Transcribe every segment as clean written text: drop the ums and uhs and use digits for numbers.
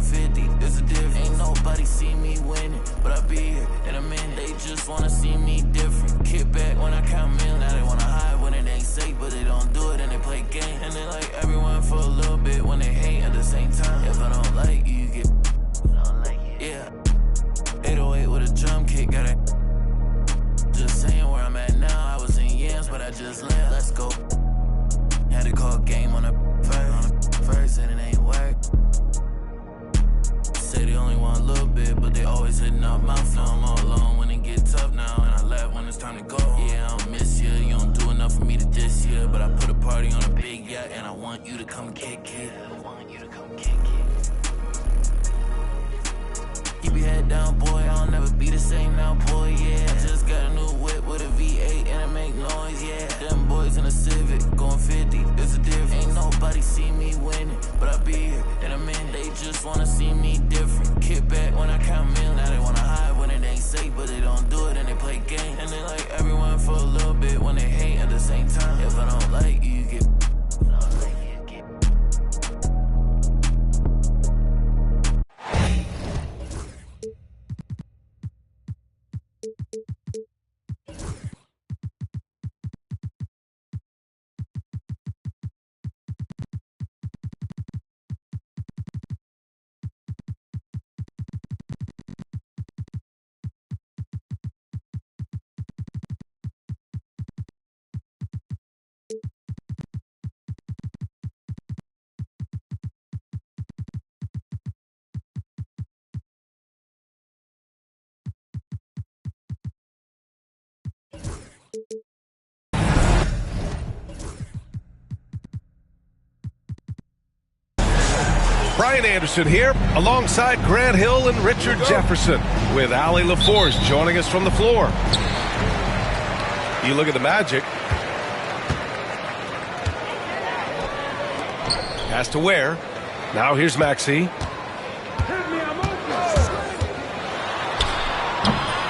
going 50, it's a difference. Ain't nobody see me winning, but I be here in a minute. They just wanna see me different. Kick back when I count millions. Now they wanna hide when it ain't safe, but they don't do it and they play games. And they like everyone for a little bit when they hate at the same time. If I don't like you, you get. Yeah. 808 with a drum kick, got it. Just saying where I'm at now. I was in yams, but I just left. Let's go. Had to call game on the first, and it ain't work. Say they only want a little bit, but they always hitting up my phone. I'm all alone when it get tough now, and I laugh when it's time to go. Yeah, I don't miss you. You don't do enough for me to diss you, but I put a party on a big yacht, and I want you to come kick it. Keep your head down, boy. I'll never be the same now, boy. Yeah, I just got a new whip with a V8 and it make noise. Yeah, them boys in a Civic going 50. It's a difference. Ain't nobody see me winning, but I be here in a minute. They just wanna see me different. Kick back when I count millions. Now they wanna hide when it ain't safe, but they don't do it and they play games. And they like everyone for a little bit when they hate at the same time. If I don't like you, you get. Brian Anderson here, alongside Grant Hill and Richard Jefferson, with Allie LaForce joining us from the floor. You look at the Magic. Pass to Ware. Now here's Maxey.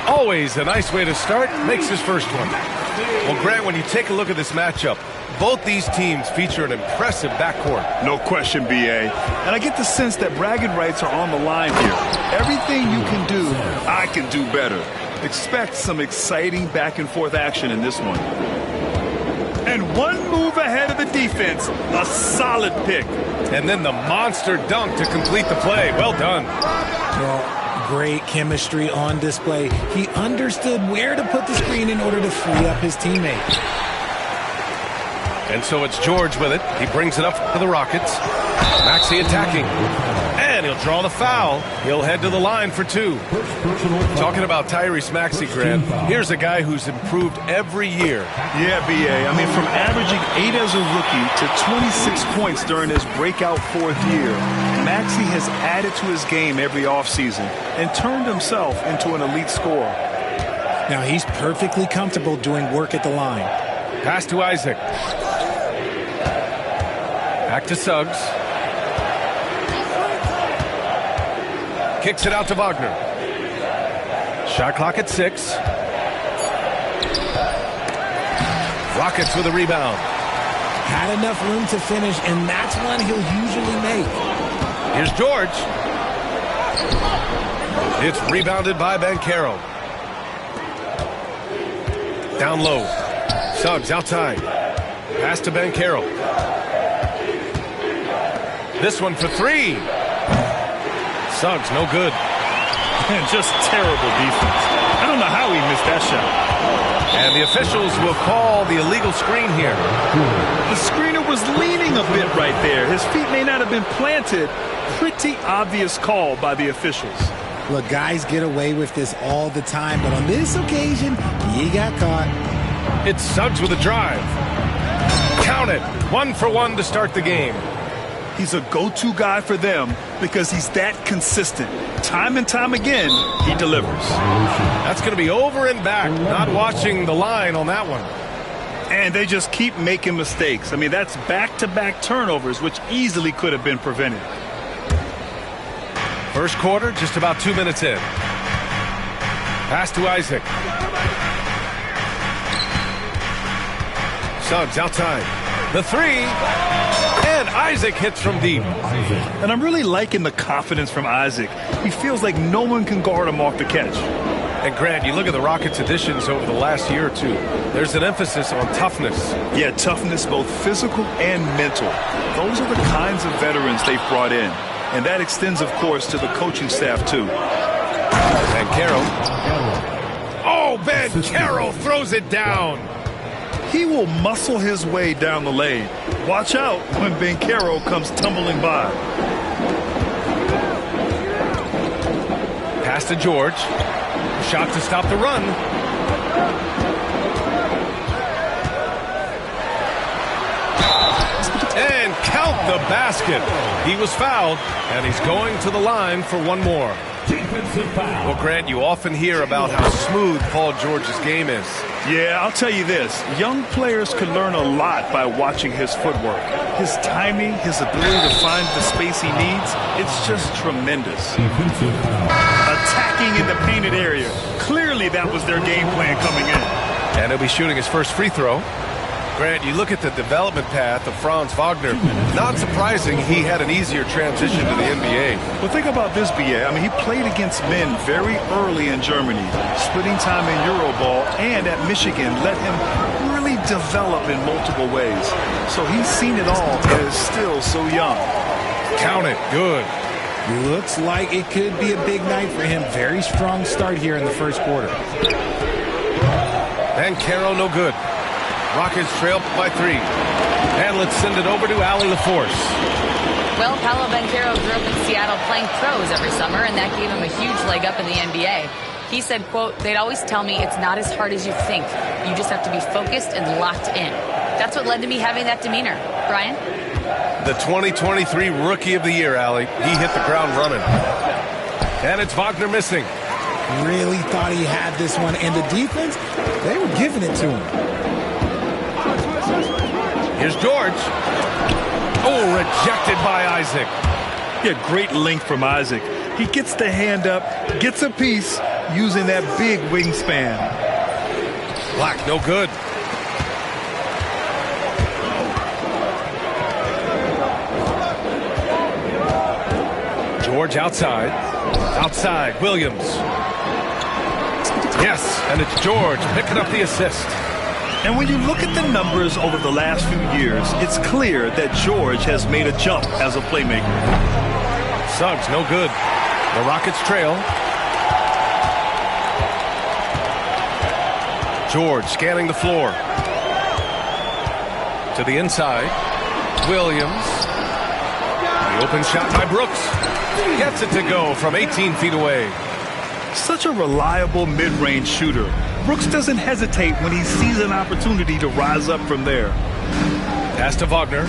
Always a nice way to start. Makes his first one. Well, Grant, when you take a look at this matchup, both these teams feature an impressive backcourt. No question, B.A. And I get the sense that bragging rights are on the line here. Everything you can do, I can do better. Expect some exciting back-and-forth action in this one. And one move ahead of the defense, a solid pick. And then the monster dunk to complete the play. Well done. Well, great chemistry on display. He understood where to put the screen in order to free up his teammate. And so it's George with it. He brings it up to the Rockets. Maxey attacking. And he'll draw the foul. He'll head to the line for two. Talking about Tyrese Maxey, Grant, here's a guy who's improved every year. Yeah, B.A. I mean, from averaging 8 as a rookie to 26 points during his breakout fourth year, Maxey has added to his game every offseason and turned himself into an elite scorer. Now he's perfectly comfortable doing work at the line. Pass to Isaac. Back to Suggs. Kicks it out to Wagner. Shot clock at 6. Rockets with a rebound. Had enough room to finish, and that's one he'll usually make. Here's George. It's rebounded by Banchero. Down low. Suggs outside. Pass to Banchero. This one for 3. Suggs, no good. And just terrible defense. I don't know how he missed that shot. And the officials will call the illegal screen here. The screener was leaning a bit right there. His feet may not have been planted. Pretty obvious call by the officials. Look, guys get away with this all the time, but on this occasion, he got caught. It's Suggs with a drive. Count it. 1 for 1 to start the game. He's a go-to guy for them because he's that consistent. Time and time again, he delivers. That's going to be over and back. Not watching the line on that one. And they just keep making mistakes. I mean, that's back-to-back turnovers, which easily could have been prevented. First quarter, just about 2 minutes in. Pass to Isaac. Suggs outside. The three. And Isaac hits from deep. And I'm really liking the confidence from Isaac. He feels like no one can guard him off the catch. And Grant, you look at the Rockets' additions over the last year or two. There's an emphasis on toughness. Yeah, toughness, both physical and mental. Those are the kinds of veterans they've brought in. And that extends, of course, to the coaching staff, too. Banchero. Oh, Banchero throws it down. He will muscle his way down the lane. Watch out when Banchero comes tumbling by. Pass to George. Shot to stop the run. And count the basket. He was fouled, and he's going to the line for one more. Well, Grant, you often hear about how smooth Paul George's game is. Yeah, I'll tell you this. Young players can learn a lot by watching his footwork. His timing, his ability to find the space he needs, it's just tremendous. Attacking in the painted area. Clearly that was their game plan coming in. And he'll be shooting his first free throw. Grant, you look at the development path of Franz Wagner. Not surprising he had an easier transition to the NBA. Well, think about this, B.A. I mean, he played against men very early in Germany, splitting time in Euroball, and at Michigan let him really develop in multiple ways. So he's seen it all and is still so young. Count it. Good. Looks like it could be a big night for him. Very strong start here in the first quarter. Banchero no good. Rockets trail by 3. And let's send it over to Allie LaForce. Well, Paolo Banchero grew up in Seattle playing pros every summer, and that gave him a huge leg up in the NBA. He said, quote, "They'd always tell me it's not as hard as you think. You just have to be focused and locked in." That's what led to me having that demeanor. Brian? The 2023 Rookie of the Year, Allie. He hit the ground running. And it's Wagner missing. Really thought he had this one, and the defense, they were giving it to him. Here's George. Oh, rejected by Isaac. Yeah, great length from Isaac. He gets the hand up, gets a piece using that big wingspan. Black, no good. George outside. Outside, Williams. Yes, and it's George picking up the assist. And when you look at the numbers over the last few years, it's clear that George has made a jump as a playmaker. Suggs, no good. The Rockets trail. George scanning the floor. To the inside. Williams. The open shot by Brooks. Gets it to go from 18 feet away. Such a reliable mid-range shooter. Brooks doesn't hesitate when he sees an opportunity to rise up from there. Pass to Wagner.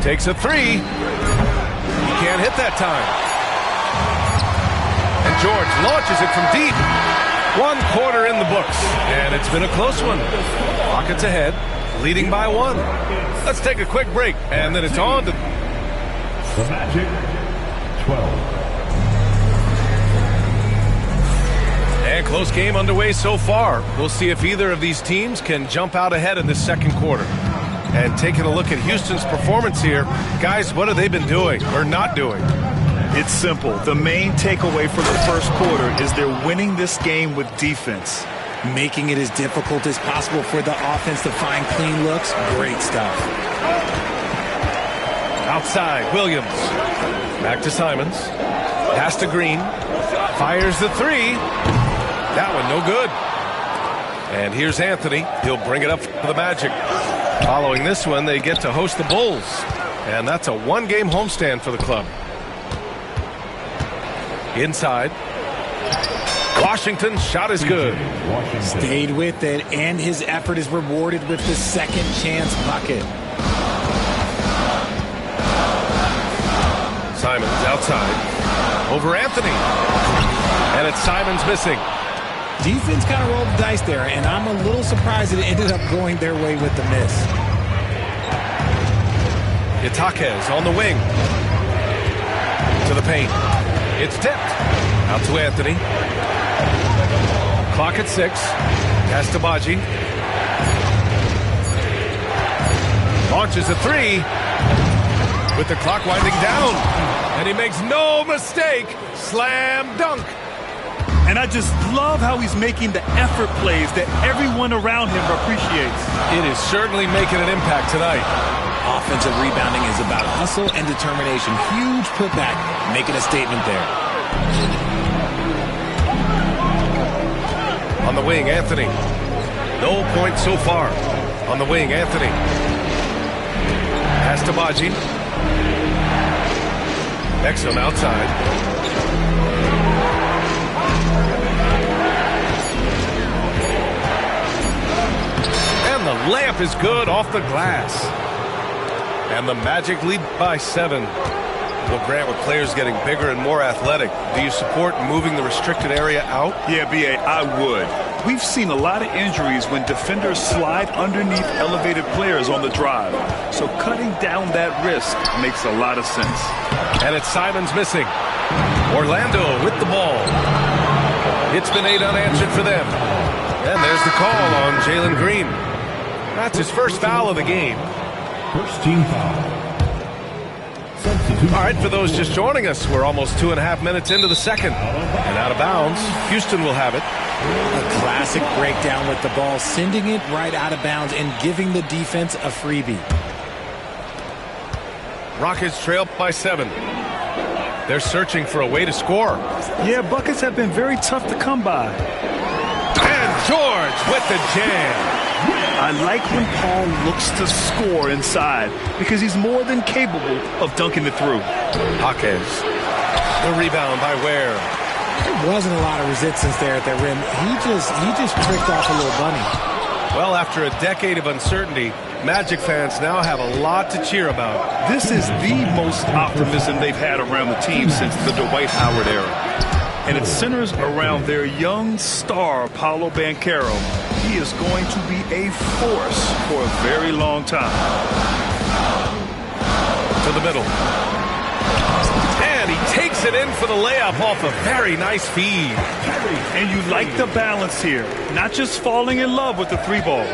Takes a three. He can't hit that time. And George launches it from deep. 1 quarter in the books. And it's been a close one. Rockets ahead, leading by 1. Let's take a quick break. And then it's on to the Magic 12. And close game underway so far. We'll see if either of these teams can jump out ahead in this second quarter. And taking a look at Houston's performance here, guys, what have they been doing or not doing? It's simple. The main takeaway for the first quarter is they're winning this game with defense. Making it as difficult as possible for the offense to find clean looks. Great stuff. Outside, Williams. Back to Simons. Pass to Green. Fires the three. That one no good. And here's Anthony. He'll bring it up for the Magic. Following this one, they get to host the Bulls. And that's a 1-game homestand for the club. Inside. Washington's shot is good. Stayed with it, and his effort is rewarded with the second chance bucket. Simons outside. Over Anthony. And it's Simons missing. Defense kind of rolled the dice there, and I'm a little surprised it ended up going their way with the miss. Itaquez on the wing. To the paint. It's tipped. Out to Anthony. Clock at 6. Pass to Baji. Launches a three with the clock winding down. And he makes no mistake. Slam dunk. And I just love how he's making the effort plays that everyone around him appreciates. It is certainly making an impact tonight. Offensive rebounding is about hustle and determination. Huge putback, making a statement there. On the wing, Anthony. No points so far. On the wing, Anthony. Pass to Baji. Exum outside. And the layup is good off the glass. And the Magic lead by 7. Well, Grant, with players getting bigger and more athletic, do you support moving the restricted area out? Yeah, B.A., I would. We've seen a lot of injuries when defenders slide underneath elevated players on the drive. So cutting down that risk makes a lot of sense. And it's Simons missing. Orlando with the ball. It's been 8 unanswered for them. And there's the call on Jalen Green. That's his first foul of the game. First team foul. All right, for those just joining us, we're almost 2.5 minutes into the second. And out of bounds, Houston will have it. A classic breakdown with the ball, sending it right out of bounds and giving the defense a freebie. Rockets trail by 7. They're searching for a way to score. Yeah, buckets have been very tough to come by. And George with the jam. I like when Paul looks to score inside because he's more than capable of dunking it through. Jaquez. The rebound by Ware. There wasn't a lot of resistance there at the rim. He just tricked off a little bunny. Well, after a decade of uncertainty, Magic fans now have a lot to cheer about. This is the most optimism they've had around the team since the Dwight Howard era. And it centers around their young star, Paolo Banchero. He is going to be a force for a very long time. To the middle. And he takes it in for the layup off a very nice feed. And you like the balance here. Not just falling in love with the 3-ball.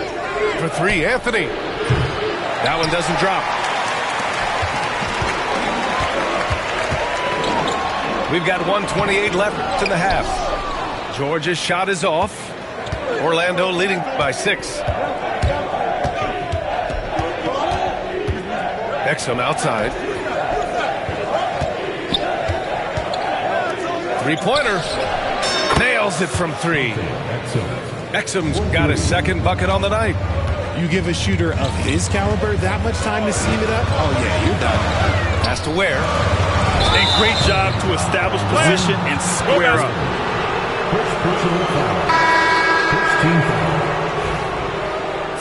For 3, Anthony. That one doesn't drop. We've got 1:28 left in the half. George's shot is off. Orlando leading by 6. Exum outside. 3-pointer. Nails it from 3. Exum's got his second bucket on the night. You give a shooter of his caliber that much time to seam it up? Oh, yeah, you're done. Has to Ware. A great job to establish position and square up. First personal foul. First team foul.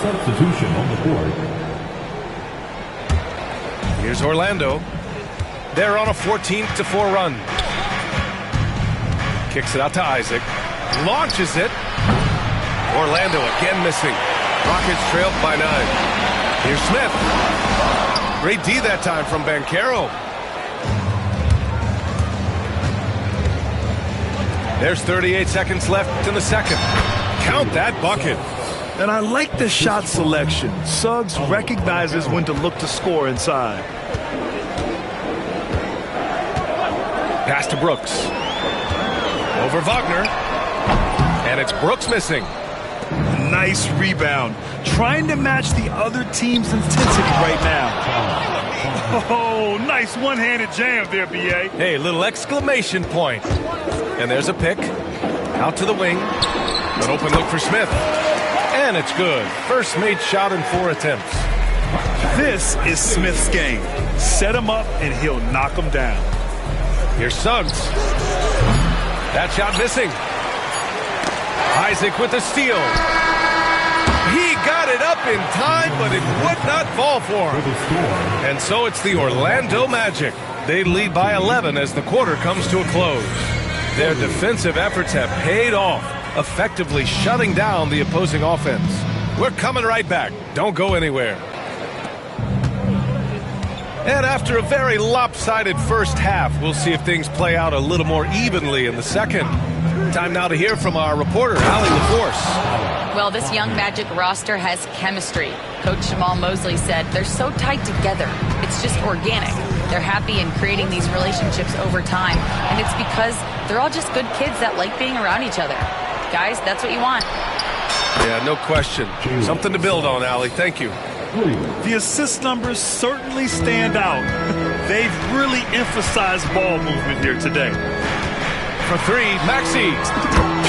Substitution on the board. Here's Orlando. They're on a 14-4 run. Kicks it out to Isaac. Launches it. Orlando again missing. Rockets trail by 9. Here's Smith. Great D that time from Banchero. There's 38 seconds left in the second. Count that bucket. And I like the shot selection. Suggs recognizes when to look to score inside. Pass to Brooks. Over Wagner. And it's Brooks missing. Nice rebound. Trying to match the other team's intensity right now. Oh, nice one-handed jam there, B.A. Hey, little exclamation point. And there's a pick. Out to the wing. An open look for Smith. And it's good. First made shot in 4 attempts. This is Smith's game. Set him up and he'll knock him down. Here's Suggs. That shot missing. Isaac with the steal. He got it up in time, but it would not fall for him. And so it's the Orlando Magic. They lead by 11 as the quarter comes to a close. Their defensive efforts have paid off, effectively shutting down the opposing offense. We're coming right back. Don't go anywhere. And after a very lopsided first half, we'll see if things play out a little more evenly in the second. Time now to hear from our reporter, Allie LaForce. Well, this young Magic roster has chemistry. Coach Jamal Mosley said they're so tight together. It's just organic. They're happy in creating these relationships over time, and it's because they're all just good kids that like being around each other. Guys, that's what you want. Yeah, no question. Something to build on, Allie. Thank you. The assist numbers certainly stand out. They've really emphasized ball movement here today. For three, Maxey.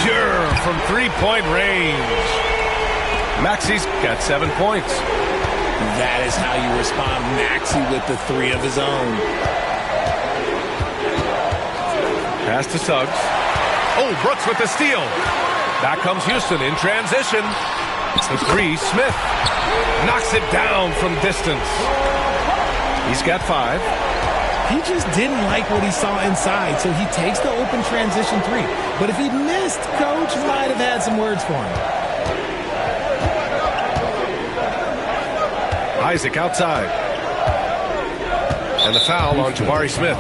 Pure from three-point range. Maxey's got 7 points. That is how you respond. Maxey with the three of his own. Pass to Suggs. Oh, Brooks with the steal. Back comes Houston in transition. The three, Smith. Knocks it down from distance. He's got 5. He just didn't like what he saw inside, so he takes the open transition three. But if he missed, Coach might have had some words for him. Isaac outside. And the foul on Jabari Smith.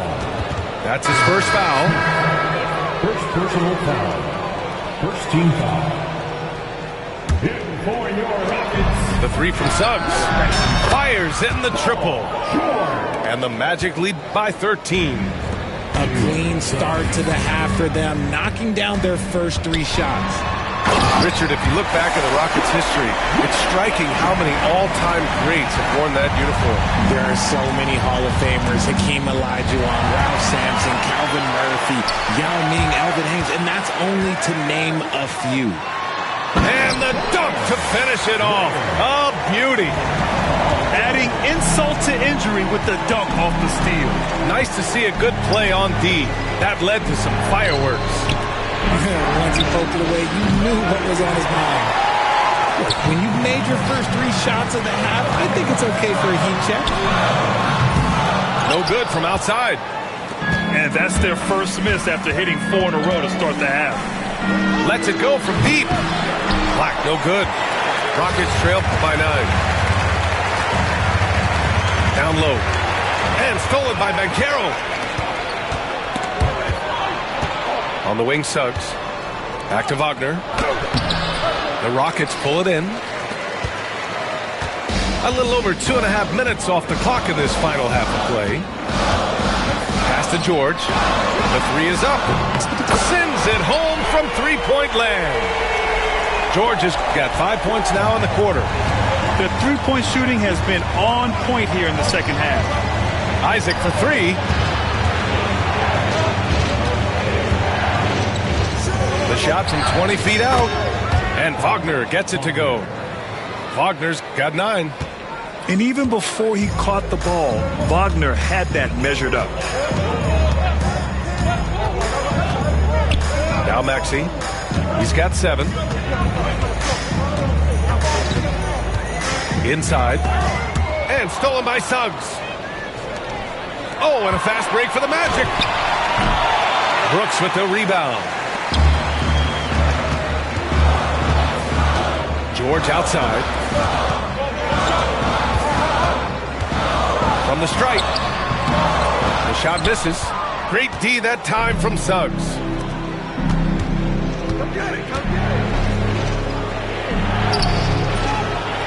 That's his first foul. First personal foul. First team foul. Hitting for your Rockets. The three from Suggs. Fires in the triple. And the Magic lead by 13. A clean start to the half for them, knocking down their first 3 shots. Richard, if you look back at the Rockets' history, it's striking how many all-time greats have worn that uniform. There are so many Hall of Famers: Hakeem Olajuwon, Ralph Sampson, Calvin Murphy, Yao Ming, Elvin Hayes, and that's only to name a few. And the dunk to finish it off. A beauty. Adding insult to injury with the dunk off the steal. Nice to see a good play on D. That led to some fireworks. Once he poked it away, you knew what was on his mind. Look, when you've made your first 3 shots of the half, I think it's okay for a heat check. No good from outside. And that's their first miss after hitting 4 in a row to start the half. Lets it go from deep. Black, no good. Rockets trail by 9. Down low. And stolen by Banchero. On the wing, Suggs. Back to Wagner. The Rockets pull it in. A little over 2.5 minutes off the clock in this final half of play. Pass to George. The three is up. Sends it home from three-point land. George has got 5 points now in the quarter. The three-point shooting has been on point here in the second half. Isaac for 3. The shot from 20 feet out. And Wagner gets it to go. Wagner's got 9. And even before he caught the ball, Wagner had that measured up. Now Maxey. He's got 7. Inside. And stolen by Suggs. Oh, and a fast break for the Magic. Brooks with the rebound. George outside. From the stripe. The shot misses. Great D that time from Suggs.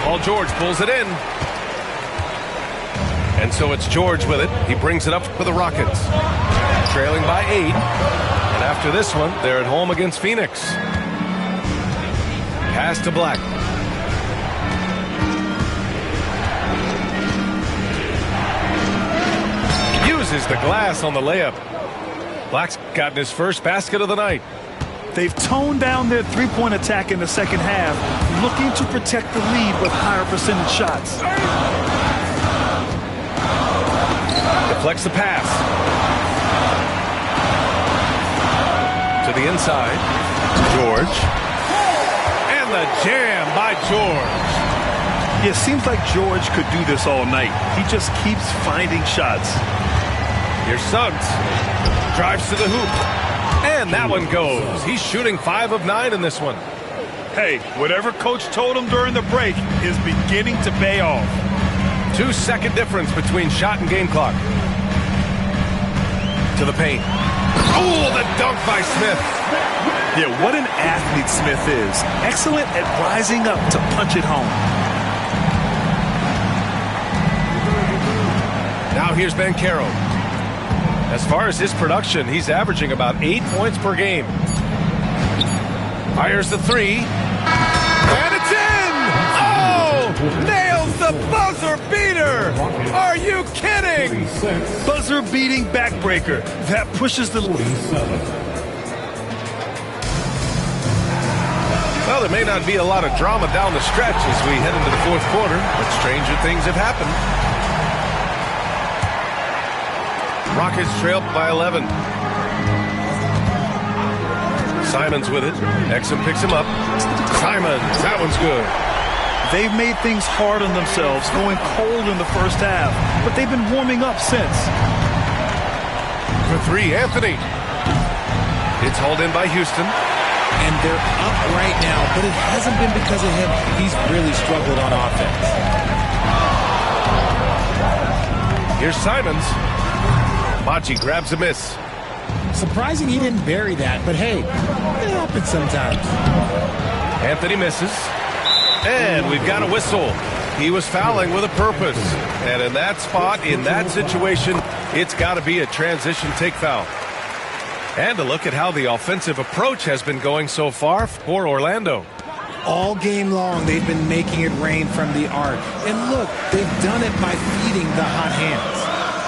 Paul George pulls it in. And so it's George with it. He brings it up for the Rockets. Trailing by 8. And after this one, they're at home against Phoenix. Pass to Black. Uses the glass on the layup. Black's gotten his first basket of the night. They've toned down their three-point attack in the second half, looking to protect the lead with higher percentage shots. Deflects the pass. To the inside. George. And the jam by George. Yeah, it seems like George could do this all night. He just keeps finding shots. Here's Suggs. Drives to the hoop. And that one goes. He's shooting 5 of 9 in this one. Hey, whatever coach told him during the break is beginning to pay off. 2-second difference between shot and game clock. To the paint. Oh, the dunk by Smith. Yeah, what an athlete Smith is. Excellent at rising up to punch it home. Now here's Banchero. As far as his production, he's averaging about 8 points per game. Fires the three. And it's in! Oh! Nails the buzzer beater! Are you kidding? Buzzer beating backbreaker. That pushes the... Well, there may not be a lot of drama down the stretch as we head into the fourth quarter, but stranger things have happened. Rockets trail by 11. Simons with it. Exum picks him up. Simons, that one's good. They've made things hard on themselves, going cold in the first half, but they've been warming up since. For three, Anthony. It's hauled in by Houston. And they're up right now, but it hasn't been because of him. He's really struggled on offense. Here's Simons. Machi grabs a miss. Surprising he didn't bury that, but hey, it happens sometimes. Anthony misses. And we've got a whistle. He was fouling with a purpose. And in that spot, in that situation, it's got to be a transition take foul. And a look at how the offensive approach has been going so far for Orlando. All game long, they've been making it rain from the arc. And look, they've done it by feeding the hot hands.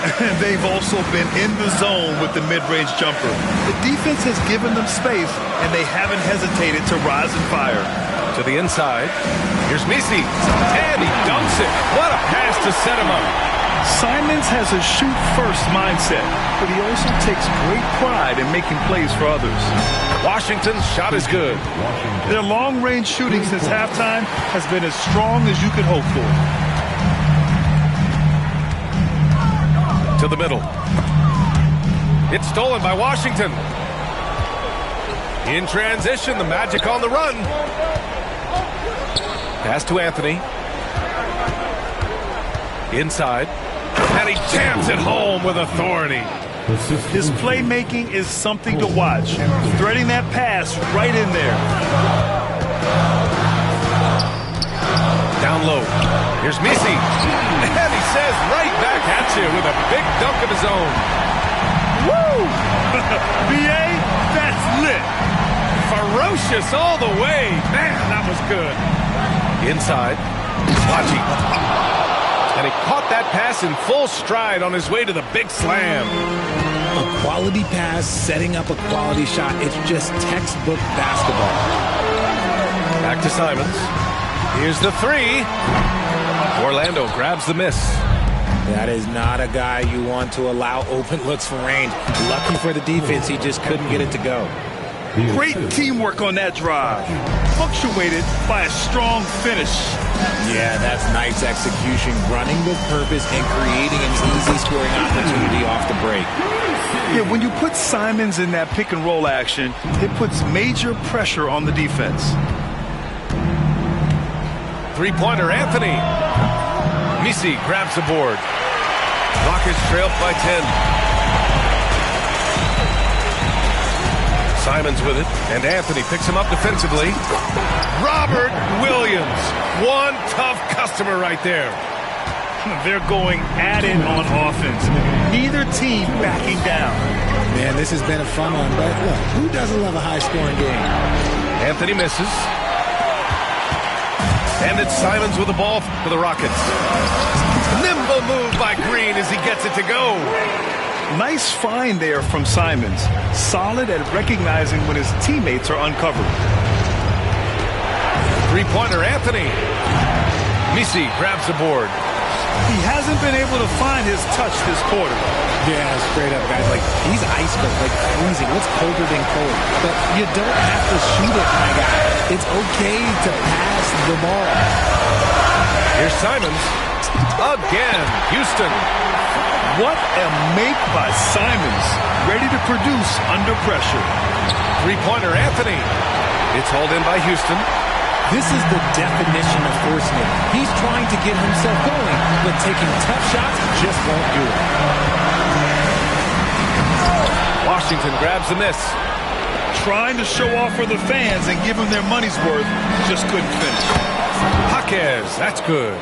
And they've also been in the zone with the mid-range jumper. The defense has given them space, and they haven't hesitated to rise and fire. To the inside. Here's Misi. And he dunks it. What a pass to set him up. Simons has a shoot-first mindset, but he also takes great pride in making plays for others. Washington's shot is good. Their long-range shooting since halftime has been as strong as you could hope for. To the middle. It's stolen by Washington. In transition, the Magic on the run. Pass to Anthony. Inside. And he jams it home with authority. His playmaking is something to watch. Threading that pass right in there. Down low. Here's Misi. And he says right back at you with a big dunk of his own. Woo! B.A., that's lit. Ferocious all the way. Man, that was good. Inside. Machi. And he caught that pass in full stride on his way to the big slam. A quality pass, setting up a quality shot. It's just textbook basketball. Back to Simons. Here's the three. Orlando grabs the miss. That is not a guy you want to allow open looks from range. Lucky for the defense, he just couldn't get it to go. Great teamwork on that drive. Punctuated by a strong finish. Yeah, that's nice execution. Running with purpose and creating an easy scoring opportunity off the break. Yeah, when you put Simons in that pick and roll action, it puts major pressure on the defense. Three-pointer, Anthony. Misi grabs the board. Rockets trail by 10. Simons with it, and Anthony picks him up defensively. Robert Williams, one tough customer right there. They're going at it on offense. Neither team backing down. Man, this has been a fun one, but look, who doesn't love a high-scoring game? Anthony misses. And it's Simons with the ball for the Rockets. Nimble move by Green as he gets it to go. Nice find there from Simons. Solid at recognizing when his teammates are uncovered. Three-pointer, Anthony. Misi grabs the board. He hasn't been able to find his touch this quarter. Yeah, straight up, guys. Like, he's ice cold, like freezing. What's colder than cold? But you don't have to shoot it, my guy. It's okay to pass the ball. Here's Simons. Again, Houston. What a make by Simons. Ready to produce under pressure. Three-pointer, Anthony. It's hauled in by Houston. This is the definition of forcing it. He's trying to get himself going, but taking tough shots just won't do it. Washington grabs the miss. trying to show off for the fans and give them their money's worth, just couldn't finish. Jaquez, that's good.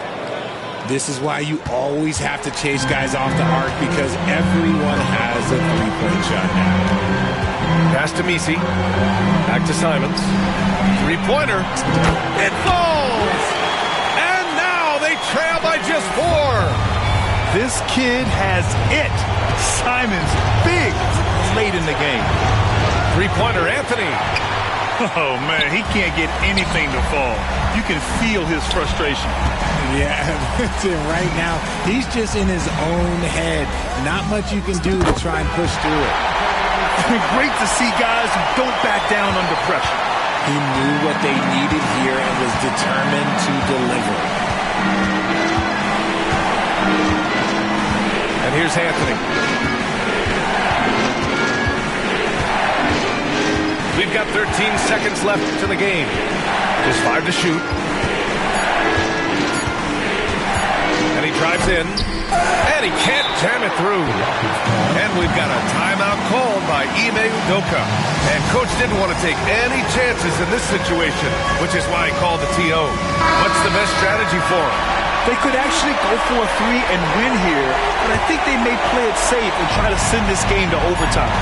This is why you always have to chase guys off the arc, because everyone has a three-point shot now. Pass to Messi. Back to Simons. Three-pointer. It falls! And now they trail by just 4. This kid has it. Simons, big, late in the game. Three-pointer, Anthony. Oh, man, he can't get anything to fall. You can feel his frustration. Yeah, right now, he's just in his own head. Not much you can do to try and push through it. Great to see guys who don't back down under pressure. He knew what they needed here and was determined to deliver. And here's Anthony. We've got 13 seconds left to the game. Just 5 to shoot. And he drives in. And he can't jam it through. And we've got a timeout called by Ime Udoka. And coach didn't want to take any chances in this situation, which is why he called the TO. What's the best strategy for him? They could actually go for a 3 and win here, but I think they may play it safe and try to send this game to overtime.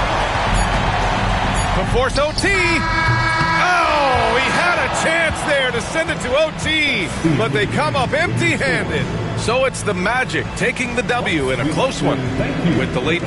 To force OT. Oh, he had a chance there to send it to OT, but they come up empty-handed. So it's the Magic taking the W in a close one with the late